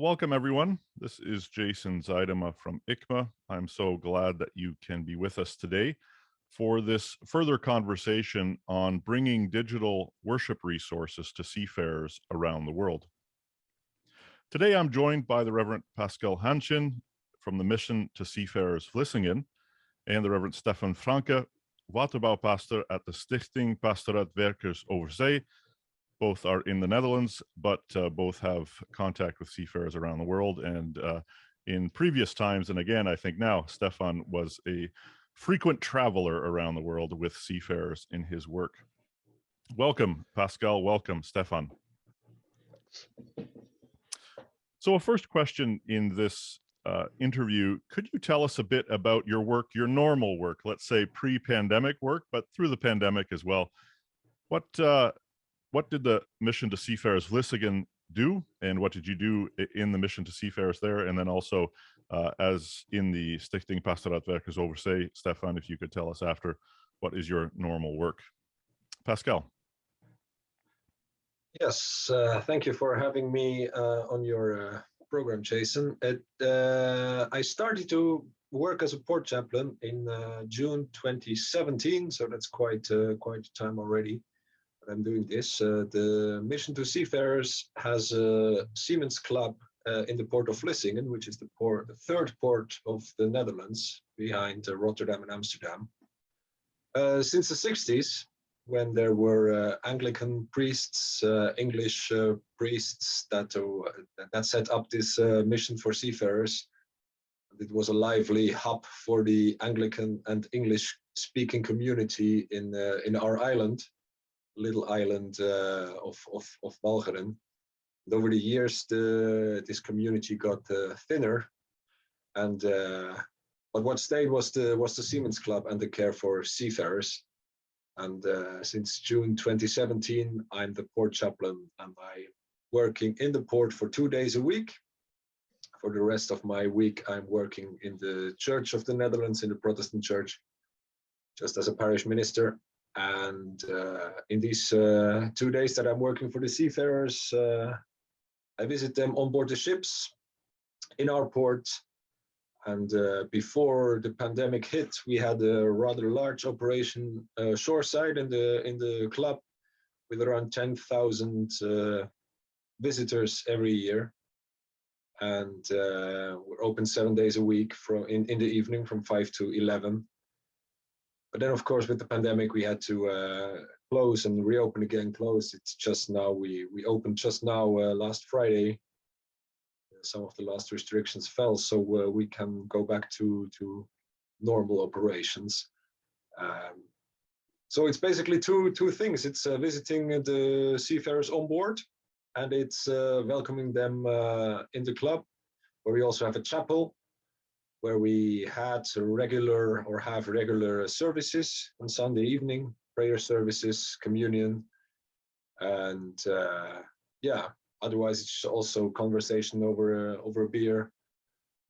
Welcome, everyone. This is Jason Zaidema from ICMA. I'm so glad that you can be with us today for this further conversation on bringing digital worship resources to seafarers around the world. Today, I'm joined by the Reverend Pascal Handschin from the Mission to Seafarers Vlissingen and the Reverend Stefan Francke, waterbouwpastor at the Stichting Pastoraat Werkers over Zee. Both are in the Netherlands, but both have contact with seafarers around the world. And in previous times, and again, I think now, Stefan was a frequent traveler around the world with seafarers in his work. Welcome, Pascal. Welcome, Stefan. So a first question in this interview, could you tell us a bit about your work, your normal work, let's say pre-pandemic work, but through the pandemic as well? What did the Mission to Seafarers Vlissingen do, and what did you do in the Mission to Seafarers there? And then also, as in the Stichting Pastoraat Werkers over Zee, Stefan, if you could tell us after, what is your normal work? Pascal. Yes, thank you for having me on your program, Jason. I started to work as a port chaplain in June 2017, so that's quite a time already. I'm doing this. The Mission to Seafarers has a Seamen's Club in the port of Vlissingen, which is the third port of the Netherlands behind Rotterdam and Amsterdam. Since the 60s, when there were Anglican priests, English priests that set up this mission for seafarers. It was a lively hub for the Anglican and English-speaking community in our island. Little island of Walcheren. And over the years, this community got thinner, and but what stayed was the Seamen's Club and the care for seafarers. And since June 2017, I'm the port chaplain, and I'm working in the port for 2 days a week. For the rest of my week, I'm working in the Church of the Netherlands, in the Protestant Church, just as a parish minister. And in these 2 days that I'm working for the seafarers, I visit them on board the ships in our port. And before the pandemic hit, we had a rather large operation shoreside in the club with around 10,000 visitors every year. And we're open 7 days a week in the evening from 5 to 11. But then, of course, with the pandemic, we had to close and reopen again. Close. It's just now we opened just now last Friday. Some of the last restrictions fell, so we can go back to normal operations. So it's basically two things. It's visiting the seafarers on board, and it's welcoming them in the club, where we also have a chapel, where we have regular services on Sunday evening, prayer services, communion, and yeah. Otherwise, it's also conversation over a beer,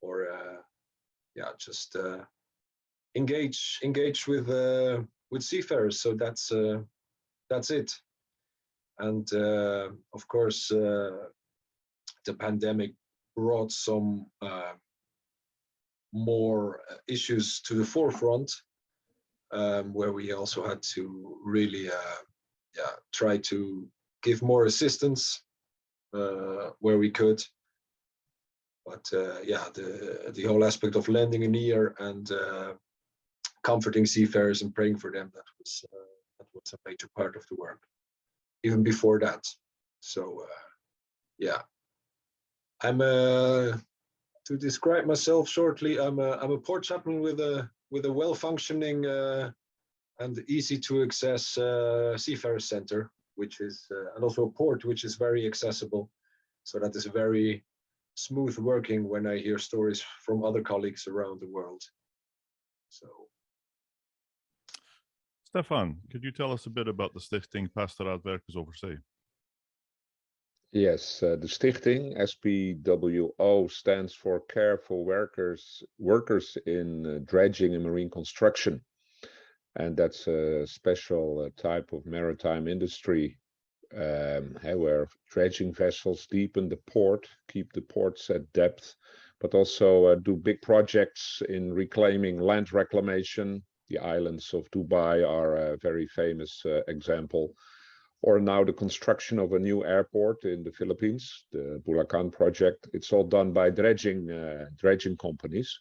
or yeah, just engage with seafarers. So that's it. And of course, the pandemic brought some more issues to the forefront, where we also had to really try to give more assistance where we could. But yeah, the whole aspect of lending an ear and comforting seafarers and praying for them, that was a major part of the work, even before that. So yeah, I'm to describe myself shortly, I'm a port chaplain with a well-functioning and easy to access seafarer center, which is and also a port which is very accessible. So that is very smooth working when I hear stories from other colleagues around the world. So, Stefan, could you tell us a bit about the Stichting Pastoraat Werkers over Zee? Yes, the Stichting, SPWO, stands for Care for Workers in Dredging and Marine Construction. And that's a special type of maritime industry where dredging vessels deepen the port, keep the ports at depth, but also do big projects in reclaiming land reclamation. The islands of Dubai are a very famous example. Or now the construction of a new airport in the Philippines, the Bulacan project. It's all done by dredging companies.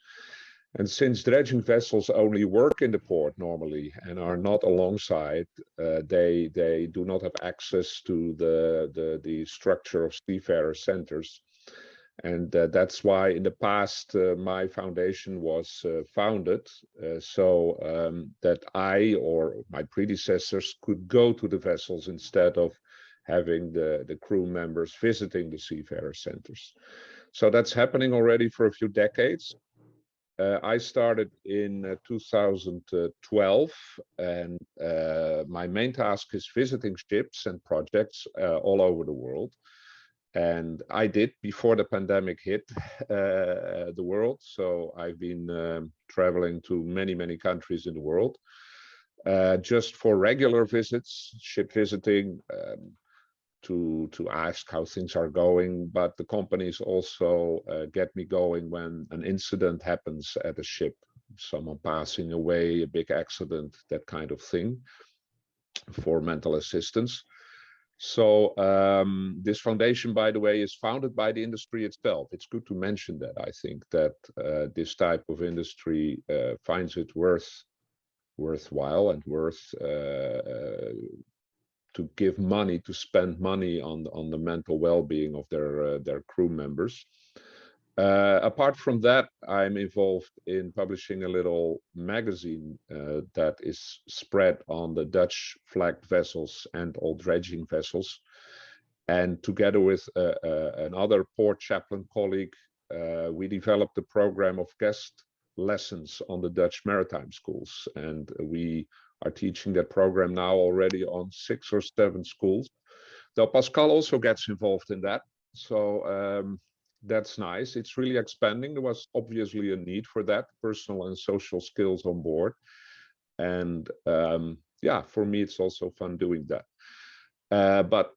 And since dredging vessels only work in the port normally and are not alongside, they do not have access to the structure of seafarer centers. And that's why in the past my foundation was founded so that I or my predecessors could go to the vessels instead of having the crew members visiting the seafarer centers. So that's happening already for a few decades. I started in 2012, and my main task is visiting ships and projects all over the world. And I did before the pandemic hit the world. So I've been traveling to many countries in the world just for regular visits, ship visiting, to ask how things are going. But the companies also get me going when an incident happens at a ship, someone passing away, a big accident, that kind of thing, for mental assistance. So this foundation, by the way, is founded by the industry itself. It's good to mention that. I think that this type of industry finds it worthwhile and worth to give money, to spend money on the mental well-being of their crew members. Apart from that, I'm involved in publishing a little magazine that is spread on the Dutch flagged vessels and all dredging vessels. And together with another port chaplain colleague, we developed a program of guest lessons on the Dutch maritime schools. And we are teaching that program now already on 6 or 7 schools. Though Pascal also gets involved in that. So that's nice. It's really expanding. There was obviously a need for that, personal and social skills on board. And yeah, for me, it's also fun doing that. But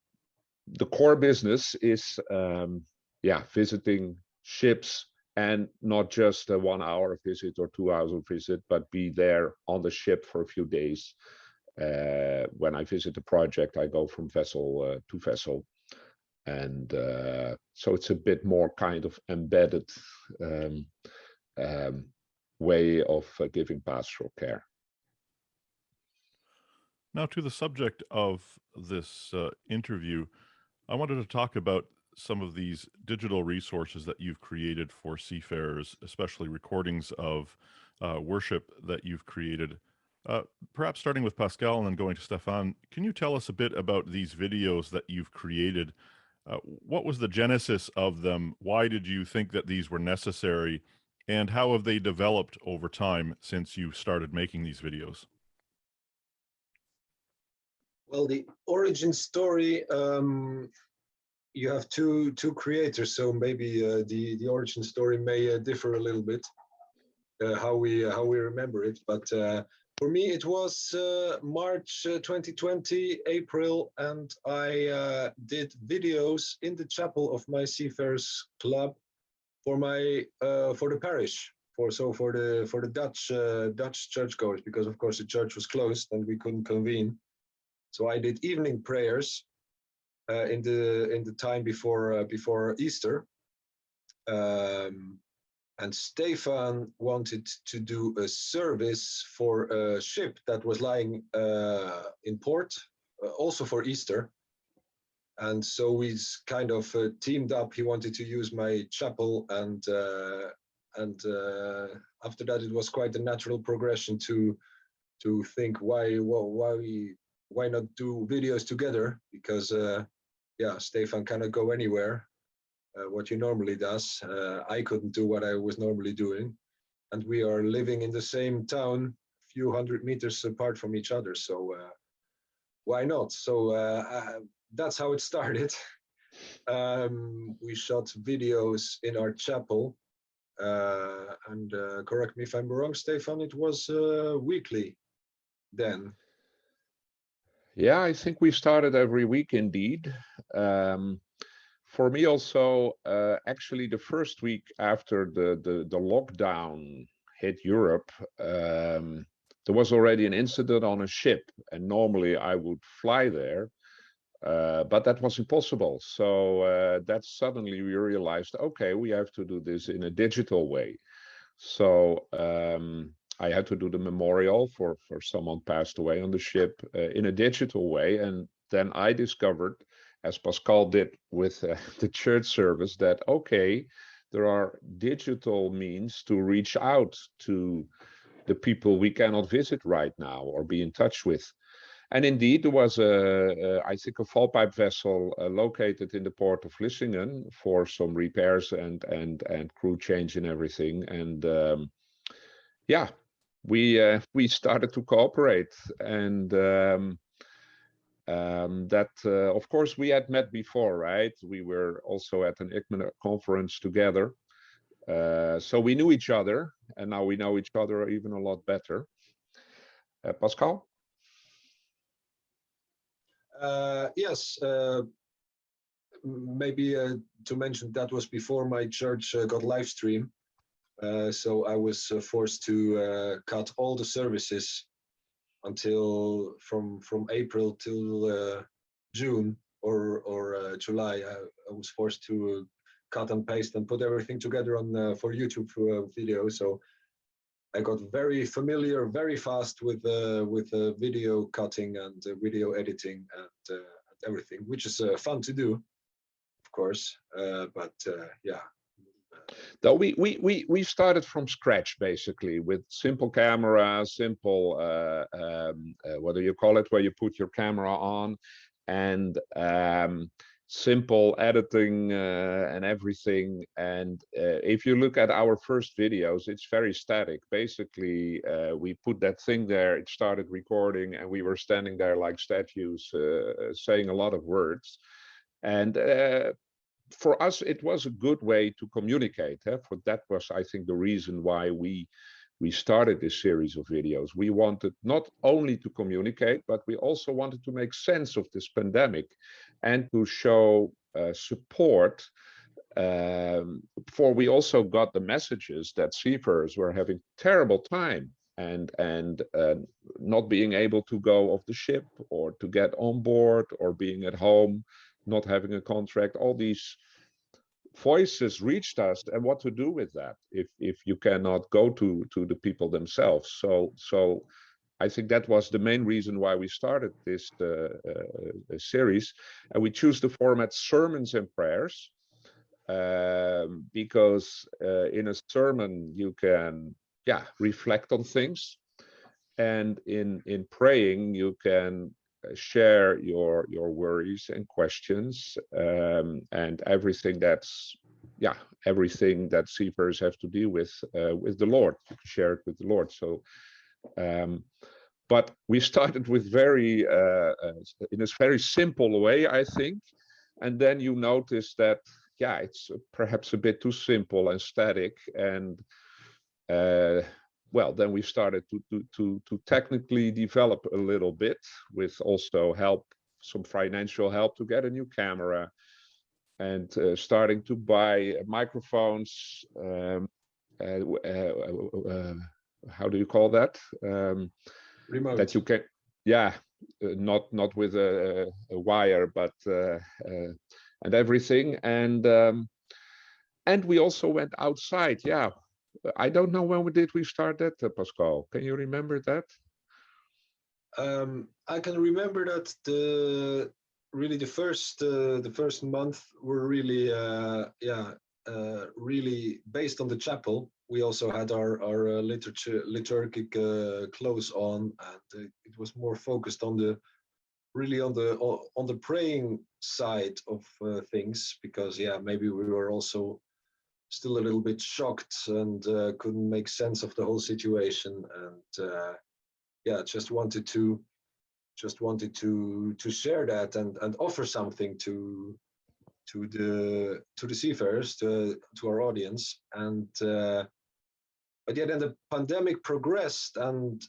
the core business is, yeah, visiting ships, and not just a 1 hour visit or 2 hours visit, but be there on the ship for a few days. When I visit the project, I go from vessel to vessel. And so it's a bit more kind of embedded way of giving pastoral care. Now, to the subject of this interview, I wanted to talk about some of these digital resources that you've created for seafarers, especially recordings of worship that you've created. Perhaps starting with Pascal and then going to Stefan, can you tell us a bit about these videos that you've created? What was the genesis of them? Why did you think that these were necessary? And how have they developed over time since you started making these videos? Well, the origin story, you have two creators, so maybe the origin story may differ a little bit how we remember it. But for me, it was March 2020, April, and I did videos in the chapel of my Seafarers Club for my for the parish, for the Dutch churchgoers, because of course the church was closed and we couldn't convene. So I did evening prayers in the time before Easter. And Stefan wanted to do a service for a ship that was lying in port, also for Easter. And so we kind of teamed up. He wanted to use my chapel, and after that, it was quite a natural progression to think why not do videos together? Because yeah, Stefan cannot go anywhere. What he normally does. I couldn't do what I was normally doing. And we are living in the same town, a few hundred meters apart from each other. So why not? So that's how it started. We shot videos in our chapel. And correct me if I'm wrong, Stefan, it was weekly then. Yeah, I think we started every week indeed. For me also, actually the first week after the lockdown hit Europe, there was already an incident on a ship, and normally I would fly there, but that was impossible. So that suddenly we realized, okay, we have to do this in a digital way. So I had to do the memorial for someone passed away on the ship in a digital way. And then I discovered, as Pascal did with the church service, that, okay, there are digital means to reach out to the people we cannot visit right now or be in touch with. And indeed, there was I think, a fall pipe vessel located in the port of Vlissingen for some repairs and crew change and everything. And yeah, we started to cooperate, and that of course we had met before, right? We were also at an ICMA conference together, so we knew each other, and now we know each other even a lot better. Pascal? Yes, maybe to mention that was before my church got live stream. So I was forced to cut all the services until from April till June or July. I was forced to cut and paste and put everything together on for YouTube video. So I got very familiar very fast with video cutting and video editing and everything, which is fun to do, of course. But yeah. Though we started from scratch basically with simple camera, simple what do you call it, where you put your camera on, and simple editing and everything. And if you look at our first videos, it's very static. Basically, we put that thing there, it started recording, and we were standing there like statues, saying a lot of words. And for us, it was a good way to communicate. For that was, I think, the reason why we started this series of videos. We wanted not only to communicate, but we also wanted to make sense of this pandemic and to show support. For we also got the messages that seafarers were having terrible time and not being able to go off the ship or to get on board or being at home, not having a contract. All these voices reached us, and what to do with that if you cannot go to the people themselves. So I think that was the main reason why we started this series, and we choose the format sermons and prayers, because in a sermon you can reflect on things, and in praying you can share your worries and questions, and everything that seafarers have to deal with the Lord. You can share it with the Lord. So but we started with very in a very simple way, I think, and then you notice that it's perhaps a bit too simple and static, and well, then we started to technically develop a little bit, with also help, some financial help, to get a new camera, and starting to buy microphones. How do you call that? Remote. That you can, not with a wire, but and everything, and we also went outside. I don't know when we start that, Pascal. Can you remember that? I can remember that the first month were really really based on the chapel. We also had our liturgic clothes on, and it was more focused on the praying side of things, because maybe we were also still a little bit shocked and couldn't make sense of the whole situation, and just wanted to share that and offer something to the seafarers, to our audience. And but then the pandemic progressed, and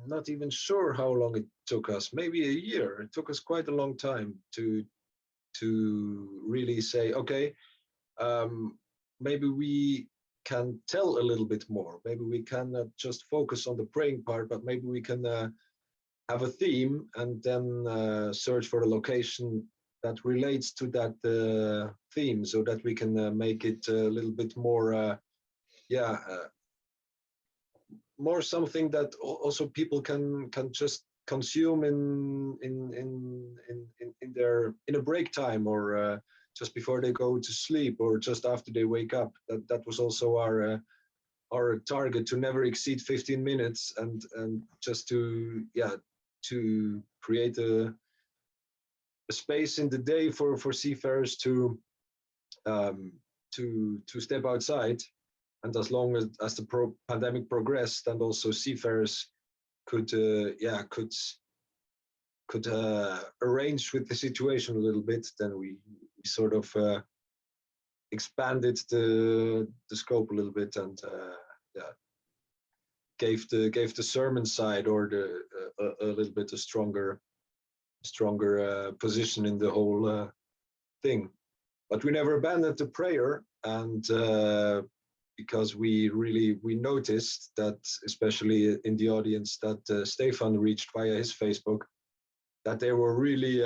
not even sure how long it took us. Maybe a year. It took us quite a long time to really say, okay, maybe we can tell a little bit more. Maybe we can just focus on the praying part, but maybe we can have a theme and then search for a location that relates to that theme, so that we can make it a little bit more, more something that also people can just consume in a break time, or just before they go to sleep, or just after they wake up. That was also our target, to never exceed 15 minutes, and just to create a space in the day for seafarers to step outside. And as long as the pandemic progressed, and also seafarers could arrange with the situation a little bit, then we sort of expanded the scope a little bit, and gave the sermon side, or a little bit a stronger position in the whole thing. But we never abandoned the prayer, and because we noticed that, especially in the audience that Stefan reached via his Facebook, that there were really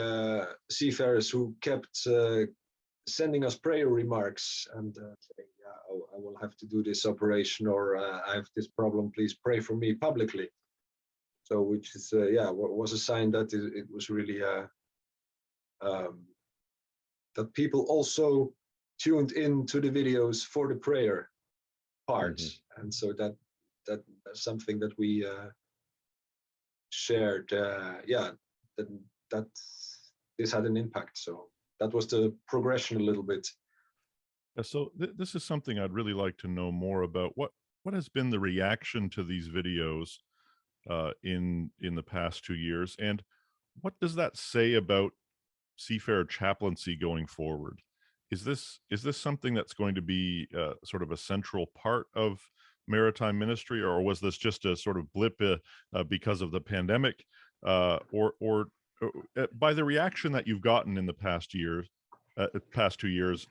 seafarers who kept sending us prayer remarks and saying, yeah, I will have to do this operation, or I have this problem, please pray for me publicly. So, which is was a sign that it was really that people also tuned in to the videos for the prayer part. And so that's something that we shared, that this had an impact. So that was the progression a little bit. So this is something I'd really like to know more about. What has been the reaction to these videos in the past 2 years, and what does that say about seafarer chaplaincy going forward? Is this something that's going to be sort of a central part of maritime ministry, or was this just a sort of blip because of the pandemic, or by the reaction that you've gotten in the past 2 years,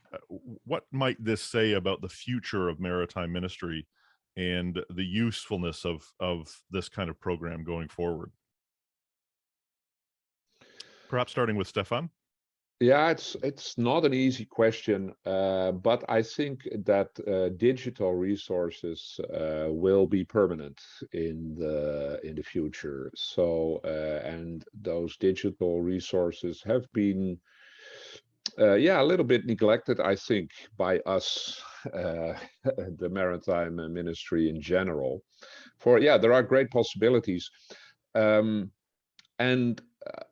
what might this say about the future of maritime ministry and the usefulness of this kind of program going forward? Perhaps starting with Stefan. Yeah, it's not an easy question, but I think that digital resources will be permanent in the future. So and those digital resources have been a little bit neglected, I think, by us, the maritime ministry in general. There are great possibilities, and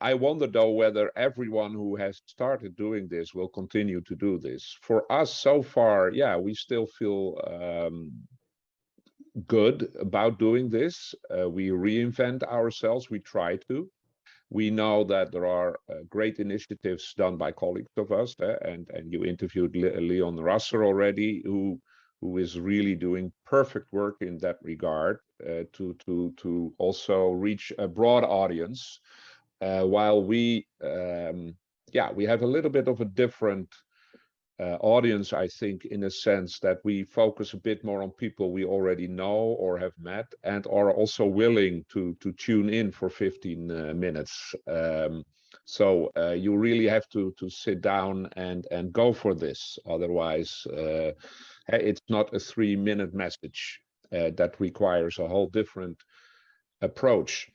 I wonder, though, whether everyone who has started doing this will continue to do this. For us, so far, we still feel good about doing this. We reinvent ourselves. We try to. We know that there are great initiatives done by colleagues of us, and you interviewed Leon Rasser already, who is really doing perfect work in that regard, to also reach a broad audience. While we have a little bit of a different audience, I think, in a sense that we focus a bit more on people we already know or have met, and are also willing to tune in for 15 minutes. So you really have to sit down and go for this. Otherwise, it's not a 3-minute message. That requires a whole different approach.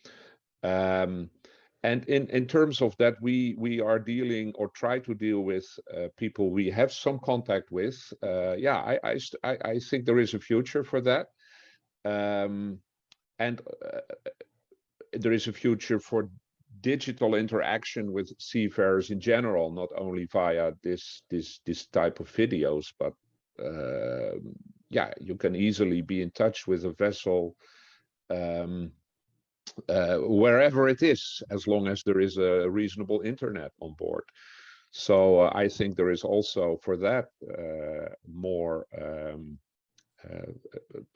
And in terms of that, we are dealing, or try to deal with, people we have some contact with. I think there is a future for that, and there is a future for digital interaction with seafarers in general, not only via this type of videos, but you can easily be in touch with a vessel wherever it is, as long as there is a reasonable internet on board. So I think there is also for that more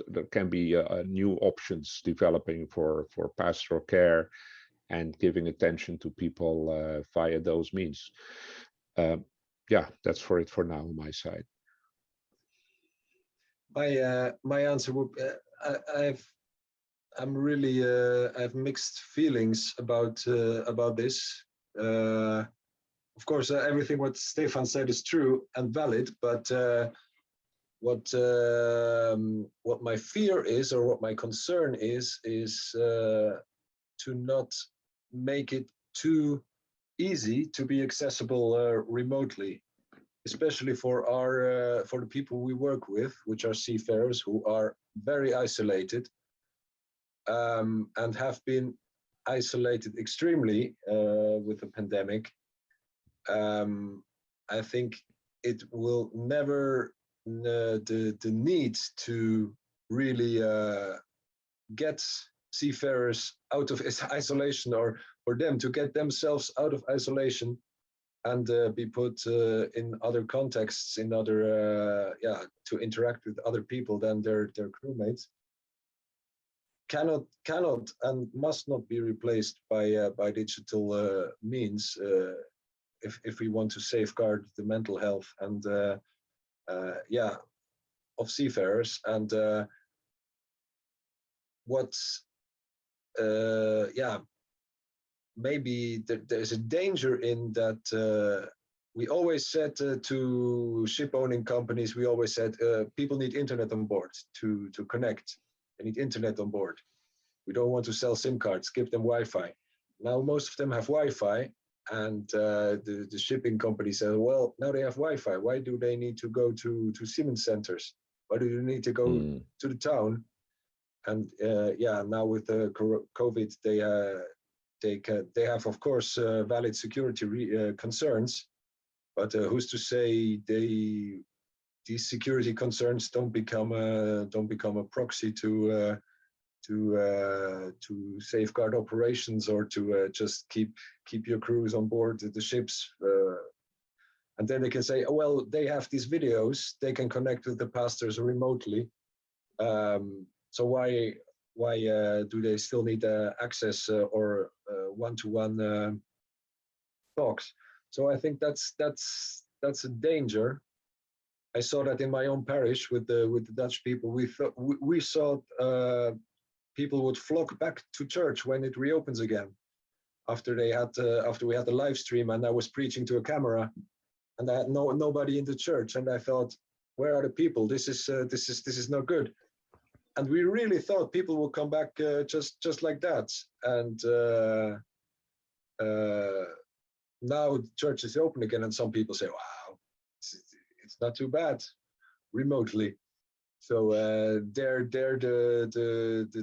there can be new options developing for pastoral care and giving attention to people via those means. Yeah, that's for it for now on my side. My answer would I have mixed feelings about this. Of course, everything what Stefan said is true and valid, but what my fear is, or what my concern is to not make it too easy to be accessible remotely, especially for the people we work with, which are seafarers who are very isolated and have been isolated extremely with the pandemic. I think it will never the need to really get seafarers out of isolation, or for them to get themselves out of isolation and be put in other contexts, in other to interact with other people than their crewmates, cannot and must not be replaced by digital means if we want to safeguard the mental health and of seafarers. And maybe there's a danger in that. We always said to ship owning companies, we always said people need internet on board to connect. They need internet on board. We don't want to sell SIM cards, give them Wi-Fi. Now most of them have Wi-Fi, and the shipping company said, well, now they have Wi-Fi. Why do they need to go to Siemens centers? Why do you need to go to the town? And now with the COVID, they have, of course, valid security concerns. But who's to say these security concerns don't become a proxy to safeguard operations, or to just keep your crews on board the ships, and then they can say, oh, well, they have these videos, they can connect with the pastors remotely. So why do they still need access or one-to-one talks? So I think that's a danger. I saw that in my own parish with the Dutch people. We saw people would flock back to church when it reopens again, after we had the live stream and I was preaching to a camera, and I had nobody in the church, and I thought, where are the people? This is not good. And we really thought people would come back just like that. And now church is open again, and some people say, wow, it's not too bad remotely. So the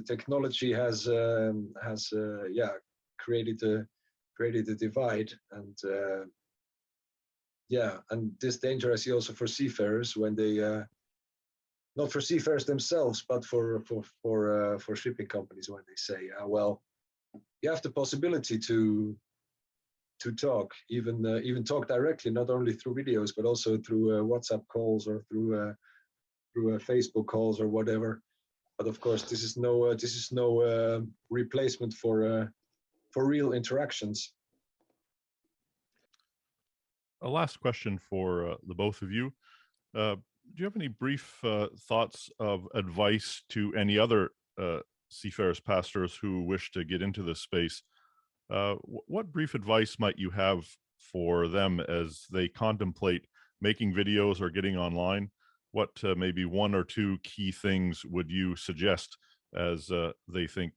technology has created a divide, and and this danger I see also for seafarers when they not for seafarers themselves, but for shipping companies, when they say, well, you have the possibility to talk, even talk directly, not only through videos, but also through WhatsApp calls, or through Facebook calls or whatever. But of course, this is no replacement for real interactions. A last question for the both of you. Do you have any brief thoughts of advice to any other seafarers pastors who wish to get into this space? What brief advice might you have for them as they contemplate making videos or getting online? What maybe one or two key things would you suggest as they think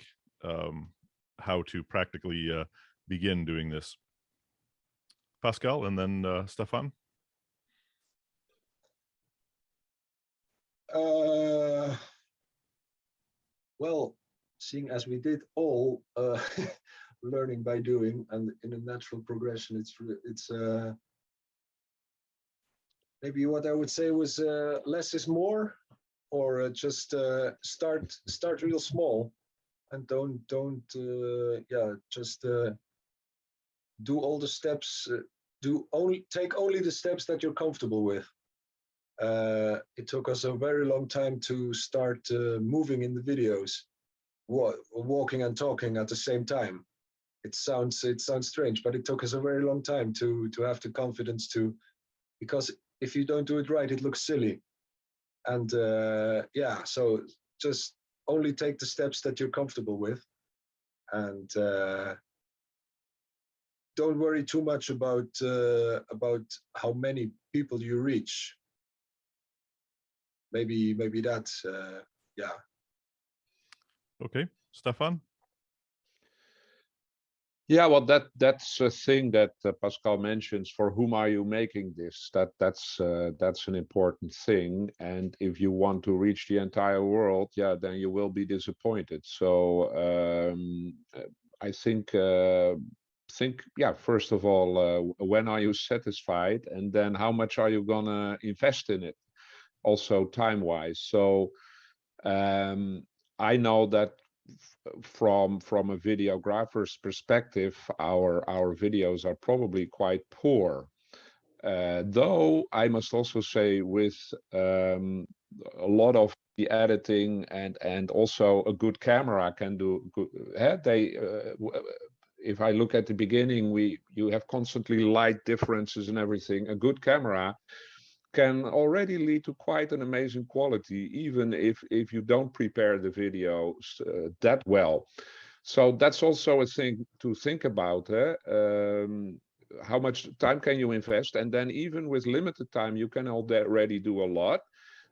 how to practically begin doing this? Pascal, and then Stefan. Well, seeing as we did all learning by doing, and in a natural progression, it's maybe what I would say was less is more, or just start real small, and don't just do all the steps. Take only the steps that you're comfortable with. it took us a very long time to start moving in the videos, walking and talking at the same time. It sounds strange, but it took us a very long time to have the confidence to, because if you don't do it right, it looks silly. And yeah, so just only take the steps that you're comfortable with, and don't worry too much about how many people you reach. Maybe that's yeah. Okay, Stefan. Yeah, well, that's a thing that Pascal mentions. For whom are you making this? That's an important thing. And if you want to reach the entire world, yeah, then you will be disappointed. So I think yeah. First of all, when are you satisfied, and then how much are you gonna invest in it? Also time-wise. So I know that from a videographer's perspective, our videos are probably quite poor. Though I must also say, with a lot of the editing and also a good camera can do good. If I look at the beginning, you have constantly light differences and everything. A good camera can already lead to quite an amazing quality, even if you don't prepare the video that well. So that's also a thing to think about. How much time can you invest? And then even with limited time, you can already do a lot.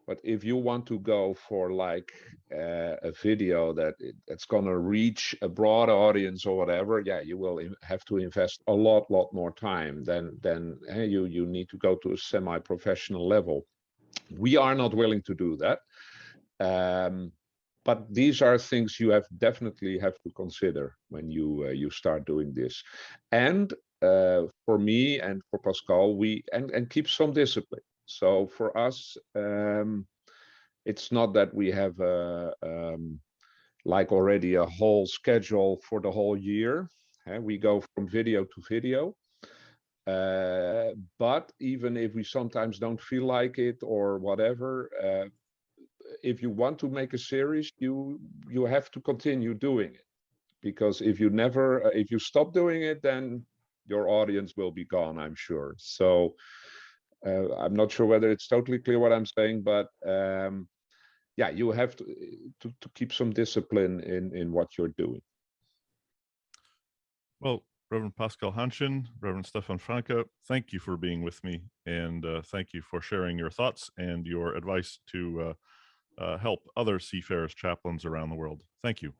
But if you want to go for like a video that's gonna reach a broad audience or whatever, yeah, you will have to invest a lot more time than you need to go to a semi-professional level. We are not willing to do that. But these are things you definitely have to consider when you start doing this. And for me and for Pascal, and keep some discipline. So for us, it's not that we have like already a whole schedule for the whole year. We go from video to video. But even if we sometimes don't feel like it or whatever, if you want to make a series, you have to continue doing it, because if you stop doing it, then your audience will be gone, I'm sure. So I'm not sure whether it's totally clear what I'm saying, but yeah, you have to keep some discipline in what you're doing. Well, Reverend Pascal Handschin, Reverend Stefan Francke, thank you for being with me, and thank you for sharing your thoughts and your advice to help other seafarers chaplains around the world. Thank you.